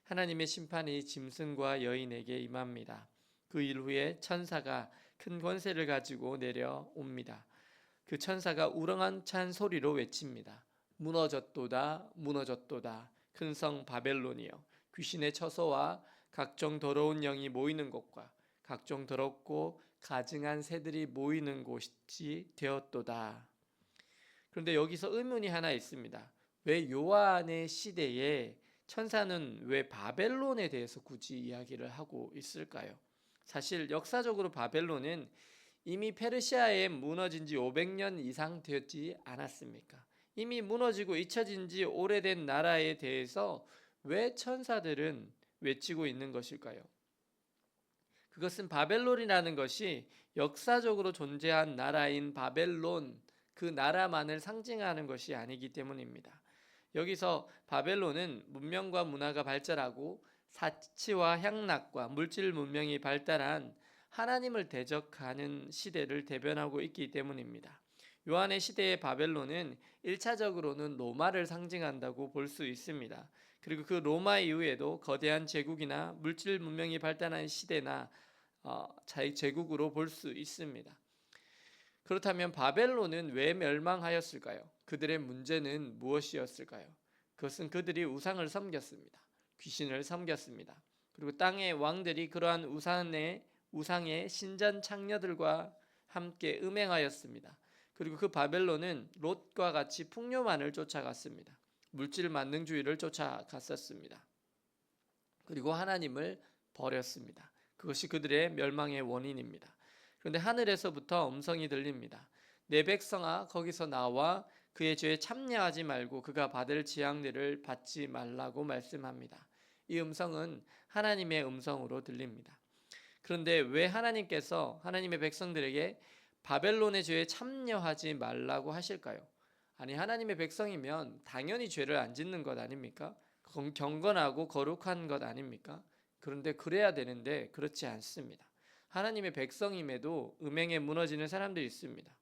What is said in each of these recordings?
하나님의 심판이 짐승과 여인에게 임합니다. 그 일 후에 천사가 큰 권세를 가지고 내려옵니다. 그 천사가 우렁찬 소리로 외칩니다. 무너졌도다, 무너졌도다. 큰 성 바벨론이여, 귀신의 처소와 각종 더러운 영이 모이는 곳과 각종 더럽고 가증한 새들이 모이는 곳이 되었도다. 그런데 여기서 의문이 하나 있습니다. 왜 요한의 시대에 천사는 왜 바벨론에 대해서 굳이 이야기를 하고 있을까요? 사실 역사적으로 바벨론은 이미 페르시아에 무너진 지 500년 이상 되었지 않았습니까? 이미 무너지고 잊혀진 지 오래된 나라에 대해서 왜 천사들은 외치고 있는 것일까요? 그것은 바벨론이라는 것이 역사적으로 존재한 나라인 바벨론, 그 나라만을 상징하는 것이 아니기 때문입니다. 여기서 바벨론은 문명과 문화가 발달하고 사치와 향락과 물질 문명이 발달한 하나님을 대적하는 시대를 대변하고 있기 때문입니다. 요한의 시대의 바벨론은 1차적으로는 로마를 상징한다고 볼 수 있습니다. 그리고 그 로마 이후에도 거대한 제국이나 물질 문명이 발달한 시대나 제국으로 볼 수 있습니다. 그렇다면 바벨론은 왜 멸망하였을까요? 그들의 문제는 무엇이었을까요? 그것은 그들이 우상을 섬겼습니다. 귀신을 섬겼습니다. 그리고 땅의 왕들이 그러한 우상의 신전 창녀들과 함께 음행하였습니다. 그리고 그 바벨론은 롯과 같이 풍요만을 쫓아갔습니다. 물질 만능주의를 쫓아갔었습니다. 그리고 하나님을 버렸습니다. 그것이 그들의 멸망의 원인입니다. 그런데 하늘에서부터 음성이 들립니다. 내 백성아, 거기서 나와 그의 죄에 참여하지 말고 그가 받을 재앙들을 받지 말라고 말씀합니다. 이 음성은 하나님의 음성으로 들립니다. 그런데 왜 하나님께서 하나님의 백성들에게 바벨론의 죄에 참여하지 말라고 하실까요? 아니, 하나님의 백성이면 당연히 죄를 안 짓는 것 아닙니까? 경건하고 거룩한 것 아닙니까? 그런데 그래야 되는데 그렇지 않습니다. 하나님의 백성임에도 음행에 무너지는 사람들이 있습니다.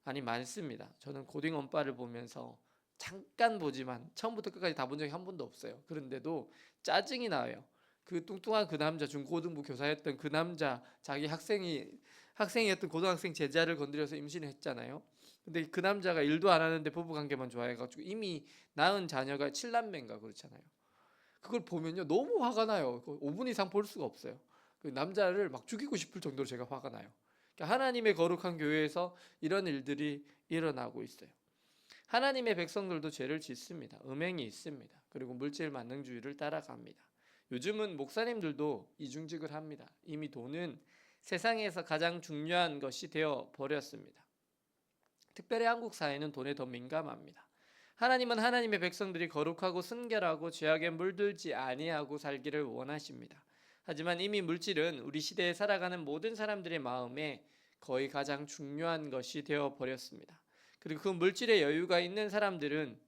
아니, 많습니다. 저는 고딩 언빠를 보면서 잠깐 보지만 처음부터 끝까지 다 본 적이 한 번도 없어요. 그런데도 짜증이 나요. 그 뚱뚱한 그 남자, 중고등부 교사였던 그 남자, 자기 학생이었던 고등학생 제자를 건드려서 임신을 했잖아요. 근데 그 남자가 일도 안 하는데 부부관계만 좋아해가지고 이미 낳은 자녀가 7남매인가 그렇잖아요. 그걸 보면요 너무 화가 나요. 5분 이상 볼 수가 없어요. 그 남자를 막 죽이고 싶을 정도로 제가 화가 나요. 그러니까 하나님의 거룩한 교회에서 이런 일들이 일어나고 있어요. 하나님의 백성들도 죄를 짓습니다. 음행이 있습니다. 그리고 물질 만능주의를 따라갑니다. 요즘은 목사님들도 이중직을 합니다. 이미 돈은 세상에서 가장 중요한 것이 되어 버렸습니다. 특별히 한국 사회는 돈에 더 민감합니다. 하나님은 하나님의 백성들이 거룩하고 순결하고 죄악에 물들지 아니하고 살기를 원하십니다. 하지만 이미 물질은 우리 시대에 살아가는 모든 사람들의 마음에 거의 가장 중요한 것이 되어 버렸습니다. 그리고 그 물질에 여유가 있는 사람들은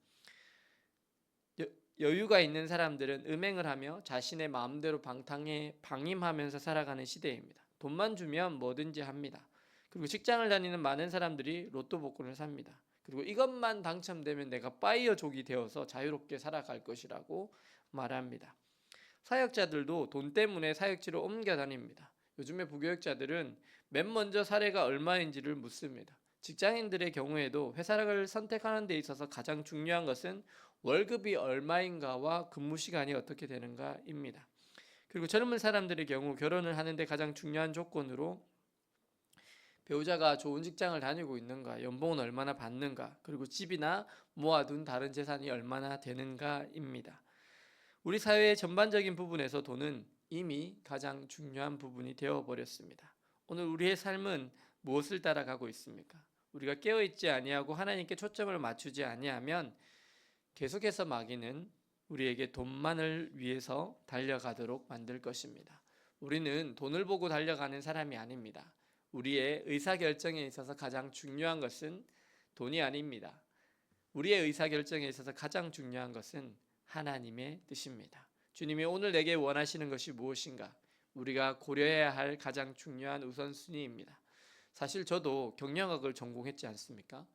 음행을 하며 자신의 마음대로 방임하면서 살아가는 시대입니다. 돈만 주면 뭐든지 합니다. 그리고 직장을 다니는 많은 사람들이 로또 복권을 삽니다. 그리고 이것만 당첨되면 내가 파이어족이 되어서 자유롭게 살아갈 것이라고 말합니다. 사역자들도 돈 때문에 사역지로 옮겨 다닙니다. 요즘의 부교육자들은 맨 먼저 사례가 얼마인지를 묻습니다. 직장인들의 경우에도 회사를 선택하는 데 있어서 가장 중요한 것은 월급이 얼마인가와 근무 시간이 어떻게 되는가입니다. 그리고 젊은 사람들의 경우 결혼을 하는데 가장 중요한 조건으로 배우자가 좋은 직장을 다니고 있는가, 연봉은 얼마나 받는가, 그리고 집이나 모아둔 다른 재산이 얼마나 되는가입니다. 우리 사회의 전반적인 부분에서 돈은 이미 가장 중요한 부분이 되어버렸습니다. 오늘 우리의 삶은 무엇을 따라가고 있습니까? 우리가 깨어있지 아니하고 하나님께 초점을 맞추지 아니하면 계속해서 마귀는 우리에게 돈만을 위해서 달려가도록 만들 것입니다. 우리는 돈을 보고 달려가는 사람이 아닙니다. 우리의 의사결정에 있어서 가장 중요한 것은 돈이 아닙니다. 우리의 의사결정에 있어서 가장 중요한 것은 하나님의 뜻입니다. 주님이 오늘 내게 원하시는 것이 무엇인가? 우리가 고려해야 할 가장 중요한 우선순위입니다. 사실 저도 경영학을 전공했지 않습니까?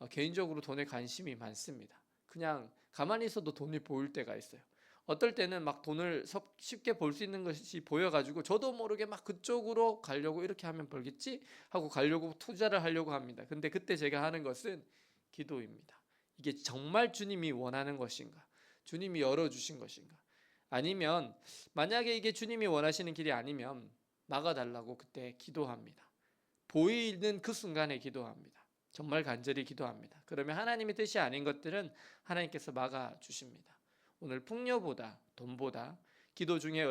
개인적으로 돈에 관심이 많습니다. 그냥 가만히 있어도 돈이 보일 때가 있어요. 어떨 때는 막 돈을 쉽게 벌 수 있는 것이 보여가지고 저도 모르게 막 그쪽으로 가려고, 이렇게 하면 벌겠지 하고 가려고 투자를 하려고 합니다. 근데 그때 제가 하는 것은 기도입니다. 이게 정말 주님이 원하는 것인가? 주님이 열어주신 것인가? 아니면 만약에 이게 주님이 원하시는 길이 아니면 막아달라고 그때 기도합니다. 보이는 그 순간에 기도합니다. 정말 간절히 기도합니다. 그러면 하나님의 뜻이 아닌 것들은 하나님께서 막아주십니다. 오늘 풍요보다, 돈보다 기도 중에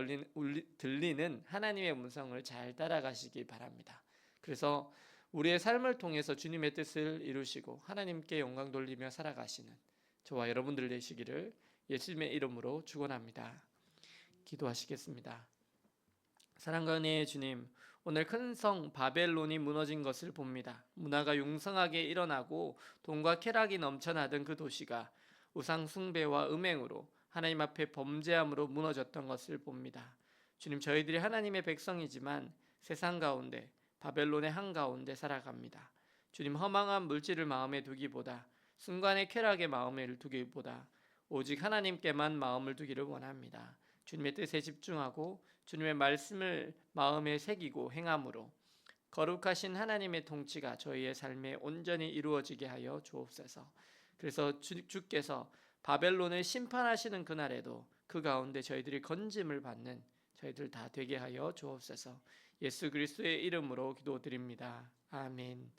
들리는 하나님의 음성을 잘 따라가시기 바랍니다. 그래서 우리의 삶을 통해서 주님의 뜻을 이루시고 하나님께 영광 돌리며 살아가시는 저와 여러분들 되시기를 예수님의 이름으로 축원합니다. 기도하시겠습니다. 사랑과 은혜의 주님, 오늘 큰 성 바벨론이 무너진 것을 봅니다. 문화가 융성하게 일어나고 돈과 쾌락이 넘쳐나던 그 도시가 우상 숭배와 음행으로 하나님 앞에 범죄함으로 무너졌던 것을 봅니다. 주님, 저희들이 하나님의 백성이지만 세상 가운데, 바벨론의 한가운데 살아갑니다. 주님, 허망한 물질을 마음에 두기보다, 순간의 쾌락의 마음을 두기보다 오직 하나님께만 마음을 두기를 원합니다. 주님의 뜻에 집중하고 주님의 말씀을 마음에 새기고 행함으로 거룩하신 하나님의 통치가 저희의 삶에 온전히 이루어지게 하여 주옵소서. 그래서 주께서 바벨론을 심판하시는 그날에도 그 가운데 저희들이 건짐을 받는 저희들 다 되게 하여 주옵소서. 예수 그리스도의 이름으로 기도드립니다. 아멘.